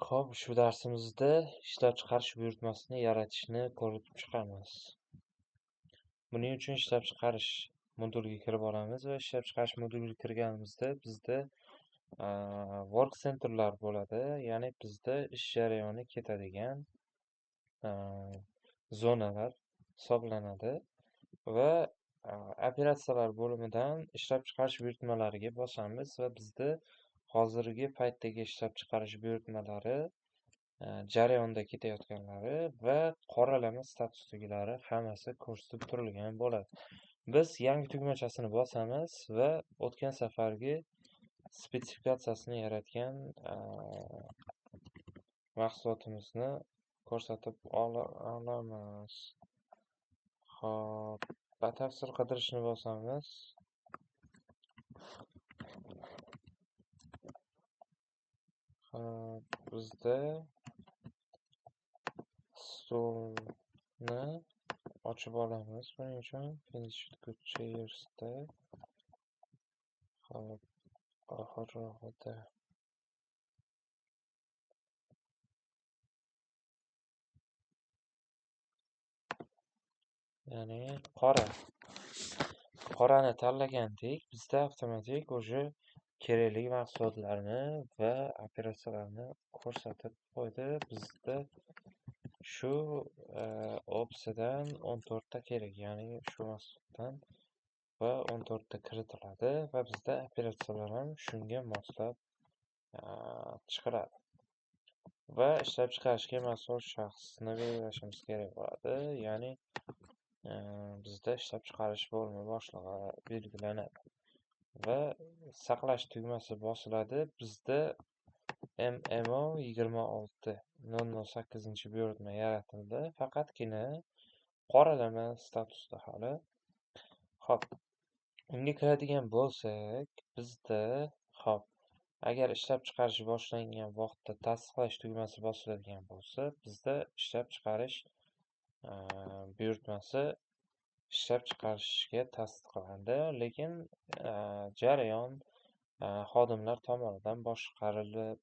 Xo'p, ushbu darsimizda ishlab chiqarish buyurtmasini yaratishni ko'rib chiqamiz. Buning uchun ishlab chiqarish moduliga kirib olamiz va ishlab chiqarish moduliga kirganimizda bizda work centerlar bo'ladi. Ya'ni bizda ish jarayoni ketadigan zonalar hisoblanadi va operatsiyalar bo'limidan ishlab chiqarish buyurtmalariga bosamiz va bizda hozirgi paytdagi ishlab chiqarish buyurtmalari jarayonda ketayotganlari va qoralama statusdagilari hammasi ko'rsatib turilgan bo'ladi. Biz yangi tugmachasini bosamiz va o'tgan safargi spetsifikatsiyasini yaratgan mahsulotimizni ko'rsatib olamiz. Xo'p, batafsil qidirishni bosamiz. Bizda stolni ochib olamiz. Buning uchun finish chairsda oxirrog'ida ya'ni qorani tanlagandik, bizda avtomatik o'sha kerakli mahsulotlarni va operatsiyalarni ko'rsatib qo'ydi. Bizda shu opsiyadan 14 ta kerak, ya'ni shu mahsulotdan va 14 ta kiritiladi va bizda operatsiyalar ham shunga moslab chiqiladi. Va ishlab chiqarishga mas'ul shaxsni belgilashimiz kerak bo'ladi. Ya'ni bizda ishlab chiqarish bo'limi boshlig'i belgilanadi va saqlash tugmasi bosiladi. Bizda MMO 26.008 buyurtma yaratildi. Faqatgina qoralama statusda hali. Xo'p, unga kiradigan bo'lsak, bizda agar ishlab chiqarish boshlangan vaqtda tasdiqlash tugmasi bosiladigan bo'lsa, bizda ishlab chiqarish buyurtmasi ishlab chiqarishga tasdiqlandi, lekin jarayon xodimlar tomonidan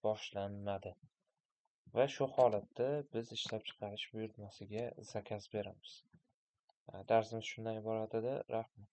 boshlanmadi va shu holatda biz ishlab chiqarish buyurtmasiga zakaz beramiz. Darsimiz shundan iborat edi. Rahmat.